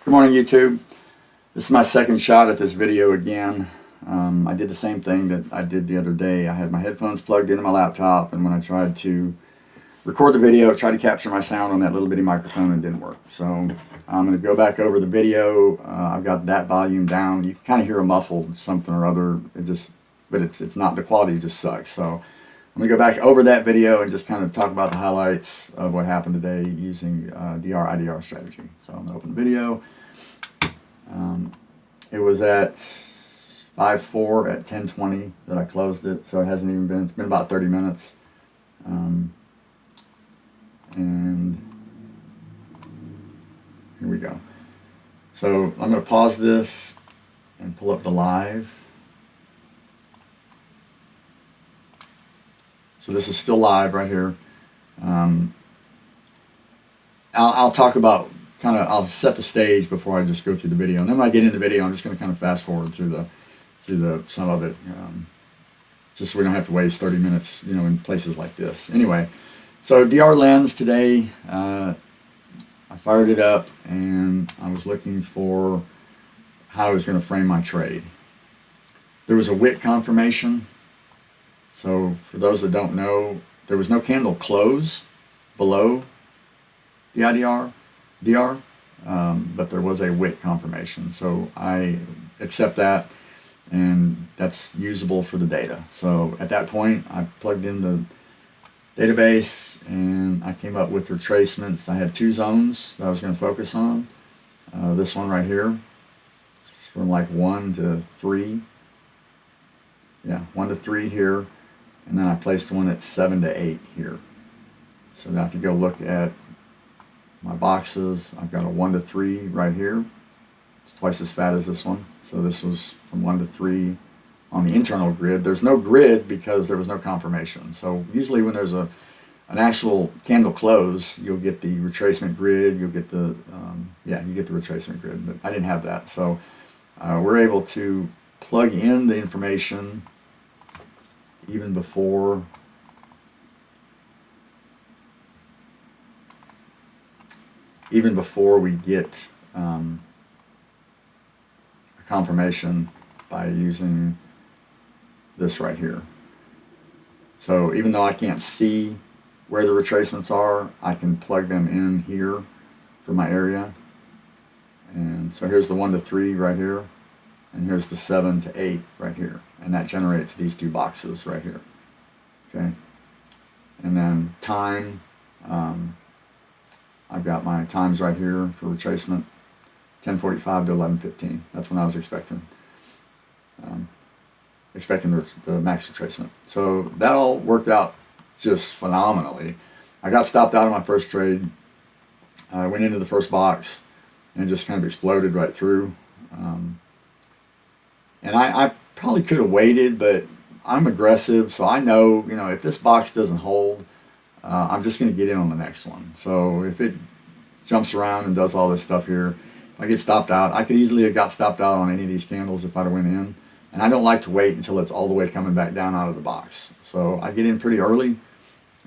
Good morning, YouTube. This is my second shot at this video again. I did the same thing that I did the other day. I had my headphones plugged into my laptop, and when I tried to record the video, tried to capture my sound on that little bitty microphone, and it didn't work. So I'm going to go back over the video. I've got that volume down. You can kind of hear a muffled something or other. But it's not, the quality just sucks. So I'm going to go back over that video and just kind of talk about the highlights of what happened today using DR IDR strategy. So I'm going to open the video. It was at 5:04 at 10:20 that I closed it, so it hasn't even been, it's been about 30 minutes. And here we go. So I'm going to pause this and pull up the live. So this is still live right here. I'll talk about I'll set the stage before I just go through the video, and then when I get into the video, I'm just going to kind of fast forward through some of it, just so we don't have to waste 30 minutes, in places like this. Anyway, so DR lens today, I fired it up, and I was looking for how I was going to frame my trade. There was a wick confirmation. So for those that don't know, there was no candle close below the IDR. But there was a wick confirmation, so I accept that, and that's usable for the data. So at that point, I plugged in the database, and I came up with retracements. I had two zones that I was going to focus on. This one right here, just from like 1 to 3. Yeah, 1 to 3 here, and then I placed one at 7 to 8 here. So now if you go look at my boxes, I've got a 1 to 3 right here. It's twice as fat as this one. So this was from 1 to 3 on the internal grid. There's no grid because there was no confirmation. So usually when there's an actual candle close, you'll get the retracement grid. You'll get the you get the retracement grid. But I didn't have that. So we're able to plug in the information even before we get a confirmation by using this right here. So even though I can't see where the retracements are, I can plug them in here for my area. And so here's the 1 to 3 right here, and here's the 7 to 8 right here, and that generates these two boxes right here. Okay, and then time. I've got my times right here for retracement, 10:45 to 11:15. That's when I was expecting the max retracement. So that all worked out just phenomenally. I got stopped out of my first trade. I went into the first box, and it just kind of exploded right through. And I probably could have waited, but I'm aggressive, so I know, if this box doesn't hold, I'm just going to get in on the next one. So if it jumps around and does all this stuff here, if I get stopped out, I could easily have got stopped out on any of these candles if I'd have went in. And I don't like to wait until it's all the way coming back down out of the box. So I get in pretty early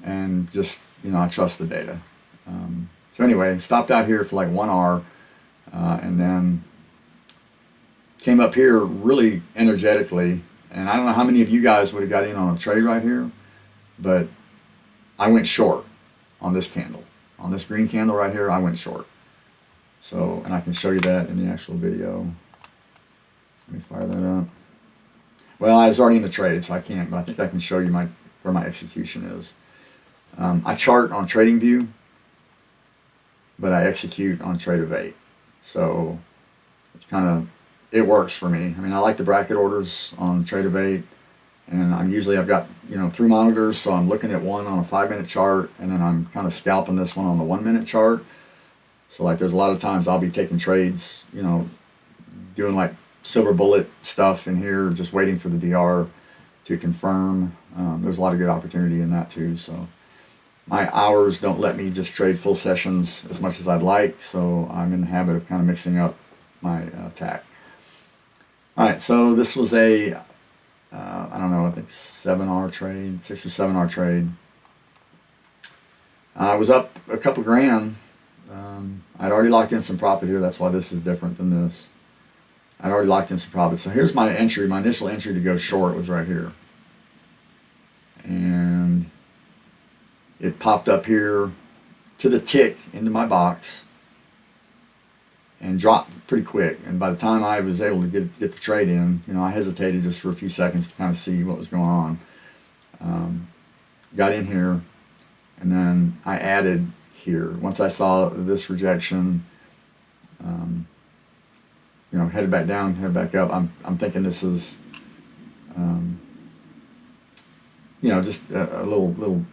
and just, I trust the data. So anyway, stopped out here for like 1 hour, and then came up here really energetically. And I don't know how many of you guys would have got in on a trade right here, but I went short on this candle. On this green candle right here, I went short. So, and I can show you that in the actual video. Let me fire that up. Well, I was already in the trade, so I can't, but I think I can show you where my execution is. I chart on TradingView, but I execute on Trade of 8. So it's it works for me. I mean, I like the bracket orders on Trade of 8. And I've got, 3 monitors, so I'm looking at one on a 5-minute chart, and then I'm kind of scalping this one on the 1-minute chart. So like there's a lot of times I'll be taking trades, doing like silver bullet stuff in here, just waiting for the DR to confirm. There's a lot of good opportunity in that too. So my hours don't let me just trade full sessions as much as I'd like, so I'm in the habit of kind of mixing up my tack. All right, so this was a I don't know, I think 7-hour trade, 6 or 7-hour trade. I was up a couple grand I'd already locked in some profit here. That's why this is different than this. I'd already locked in some profit. So here's my entry. My initial entry to go short was right here. And it popped up here to the tick into my box and dropped pretty quick. And by the time I was able to get the trade in, I hesitated just for a few seconds to kind of see what was going on. Got in here, and then I added here. Once I saw this rejection, headed back down, headed back up. I'm thinking this is, just a little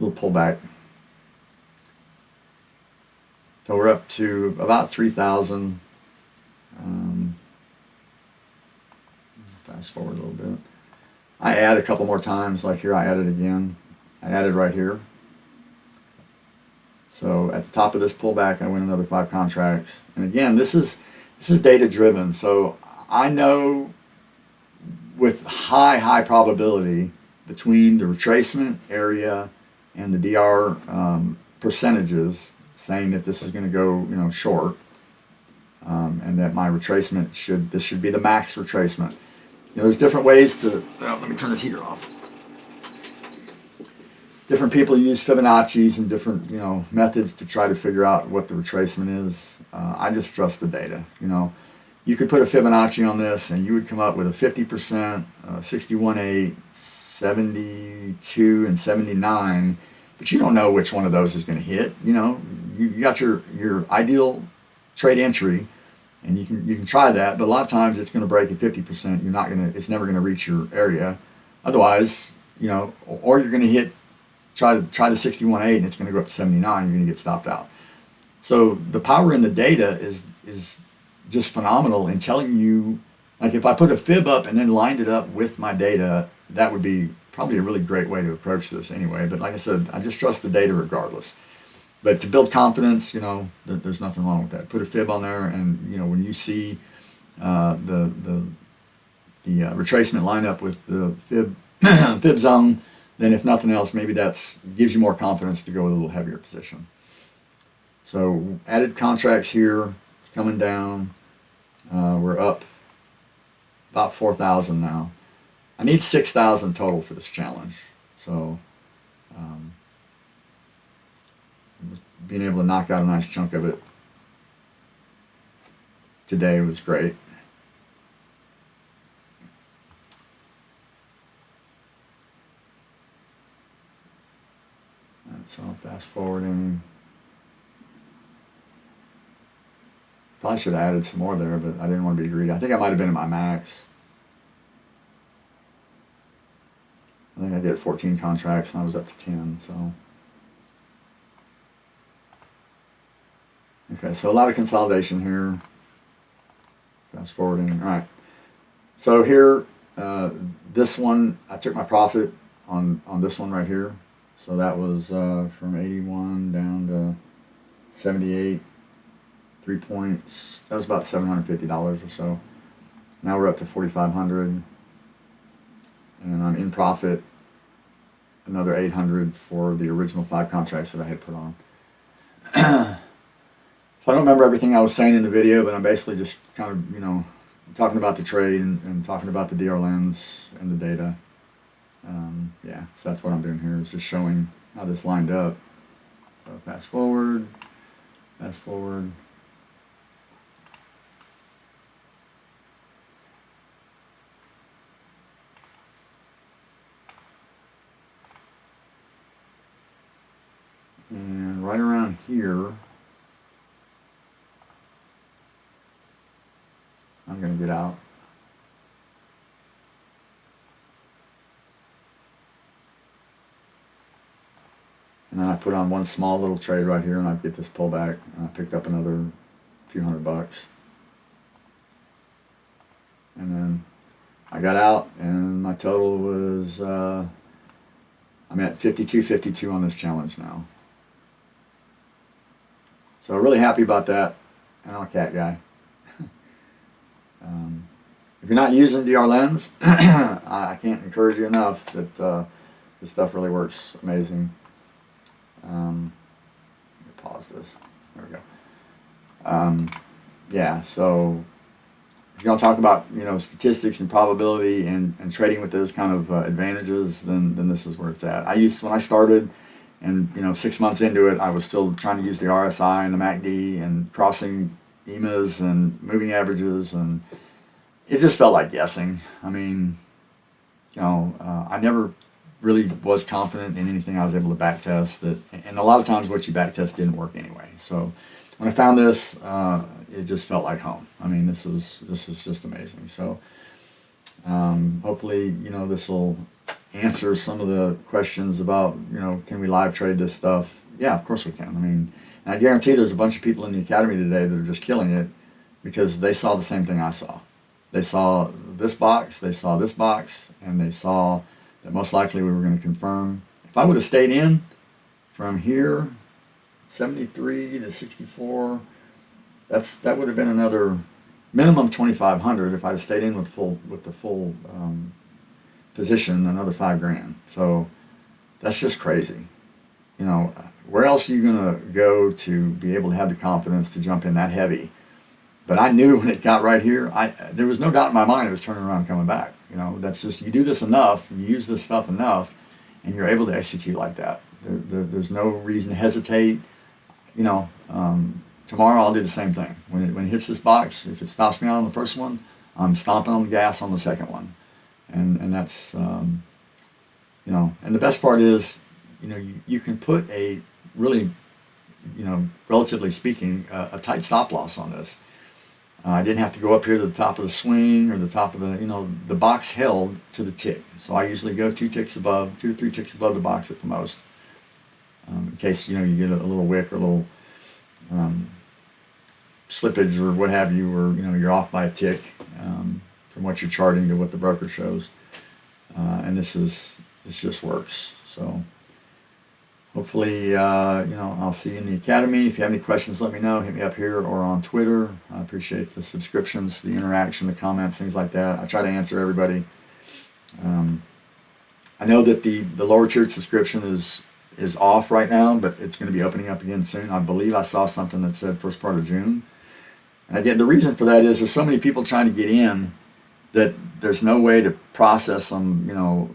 pullback. So we're up to about 3,000. Fast forward a little bit. I add a couple more times, like here I added again. I added right here. So at the top of this pullback, I win another 5 contracts. And again, this is data driven. So I know with high probability between the retracement area and the DR percentages, saying that this is going to go short, and that my retracement should be the max retracement. There's different ways to. Let me turn this heater off. Different people use Fibonacci's and different methods to try to figure out what the retracement is. I just trust the data. You could put a Fibonacci on this and you would come up with a 50%, 61.8, 72, and 79. But you don't know which one of those is going to hit. You got your ideal trade entry, and you can try that. But a lot of times it's going to break at 50%. It's never going to reach your area. Otherwise, or you're going to hit try the 61.8 and it's going to go up to 79. You're going to get stopped out. So the power in the data is just phenomenal in telling you. Like if I put a fib up and then lined it up with my data, that would be probably a really great way to approach this anyway. But like I said, I just trust the data regardless. But to build confidence, there's nothing wrong with that. Put a fib on there, and when you see the retracement line up with the fib zone, then if nothing else, maybe that gives you more confidence to go with a little heavier position. So added contracts here, it's coming down. We're up about 4,000 now. I need 6,000 total for this challenge. So being able to knock out a nice chunk of it today was great. So fast forwarding. Probably should have added some more there, but I didn't want to be greedy. I think I might have been at my max. I think I did 14 contracts and I was up to 10, so. Okay, so a lot of consolidation here. Fast forwarding, all right. So here, this one, I took my profit on this one right here. So that was from 81 down to 78, 3 points. That was about $750 or so. Now we're up to 4,500, and I'm in profit another 800 for the original 5 contracts that I had put on. So I don't remember everything I was saying in the video, but I'm basically just kind of talking about the trade and talking about the DR lens and the data. Yeah, so that's what I'm doing here, is just showing how this lined up. So fast forward. And right around here, I'm going to get out. And then I put on one small little trade right here, and I get this pullback, and I picked up another few $100. And then I got out, and my total was, I'm at 52.52 on this challenge now. So really happy about that. And I'm a cat guy. If you're not using DR Lens, I can't encourage you enough that this stuff really works amazing. pause this. There we go. Yeah, so if you're going to talk about, you know, statistics and probability and trading with those kind of advantages, then this is where it's at. When I started, and you know, 6 months into it, I was still trying to use the RSI and the MACD and crossing EMAs and moving averages, and it just felt like guessing. I mean, you know, I never really was confident in anything I was able to backtest. And a lot of times what you backtest didn't work anyway. So when I found this, it just felt like home. I mean, this is just amazing. So hopefully, you know, this will answer some of the questions about, you know, can we live trade this stuff? Yeah, of course we can. I mean, and I guarantee there's a bunch of people in the academy today that are just killing it because they saw the same thing I saw. They saw this box, they saw this box, and they saw that most likely we were going to confirm. If I would have stayed in from here, 73 to 64, that would have been another minimum 2,500. If I'd have stayed in with the full position, another $5,000. So that's just crazy. You know, where else are you going to go to be able to have the confidence to jump in that heavy? But I knew when it got right here, there was no doubt in my mind it was turning around and coming back. You know, that's just, you do this enough, you use this stuff enough, and you're able to execute like that. There's no reason to hesitate. You know, tomorrow I'll do the same thing. When it hits this box, if it stops me out on the first one, I'm stomping on the gas on the second one. And that's, you know, and the best part is, you know, you can put a really, you know, relatively speaking, a tight stop loss on this. I didn't have to go up here to the top of the swing or the top of the, you know, the box held to the tick. So I usually go 2 to 3 ticks above the box at the most. In case, you know, you get a little wick or a little slippage or what have you, or, you know, you're off by a tick from what you're charting to what the broker shows. And this just works. So hopefully, you know, I'll see you in the academy. If you have any questions, let me know. Hit me up here or on Twitter. I appreciate the subscriptions, the interaction, the comments, things like that. I try to answer everybody. I know that the lower tiered subscription is off right now, but it's going to be opening up again soon. I believe I saw something that said first part of June. And again, the reason for that is there's so many people trying to get in that there's no way to process them. You know,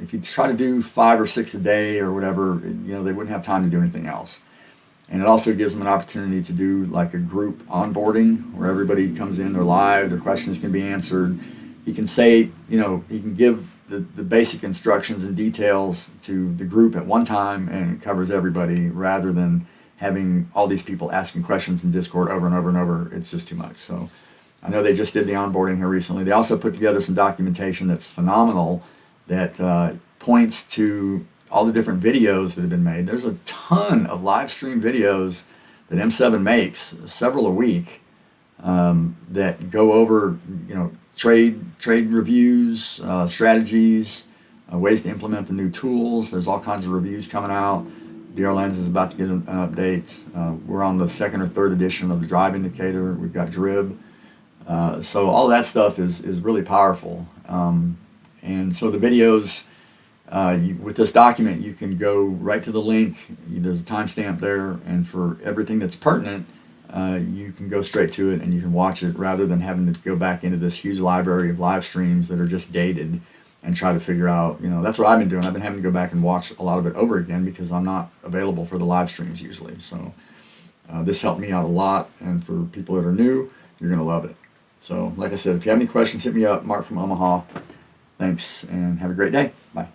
if you try to do 5 or 6 a day or whatever, you know, they wouldn't have time to do anything else. And it also gives them an opportunity to do like a group onboarding where everybody comes in, they're live, their questions can be answered. You can say, you know, you can give the basic instructions and details to the group at one time, and it covers everybody, rather than having all these people asking questions in Discord over and over and over. It's just too much. So I know they just did the onboarding here recently. They also put together some documentation that's phenomenal that points to all the different videos that have been made. There's a ton of live stream videos that M7 makes, several a week, that go over, you know, trade reviews, strategies, ways to implement the new tools. There's all kinds of reviews coming out. DR Lens is about to get an update. We're on the 2nd or 3rd edition of the drive indicator. We've got DRIB. So all that stuff is really powerful. And so the videos, with this document, you can go right to the link. There's a timestamp there, and for everything that's pertinent, you can go straight to it and you can watch it, rather than having to go back into this huge library of live streams that are just dated and try to figure out, you know, that's what I've been doing. I've been having to go back and watch a lot of it over again because I'm not available for the live streams usually. So this helped me out a lot, and for people that are new, you're going to love it. So like I said, if you have any questions, hit me up. Mark from Omaha. Thanks, and have a great day. Bye.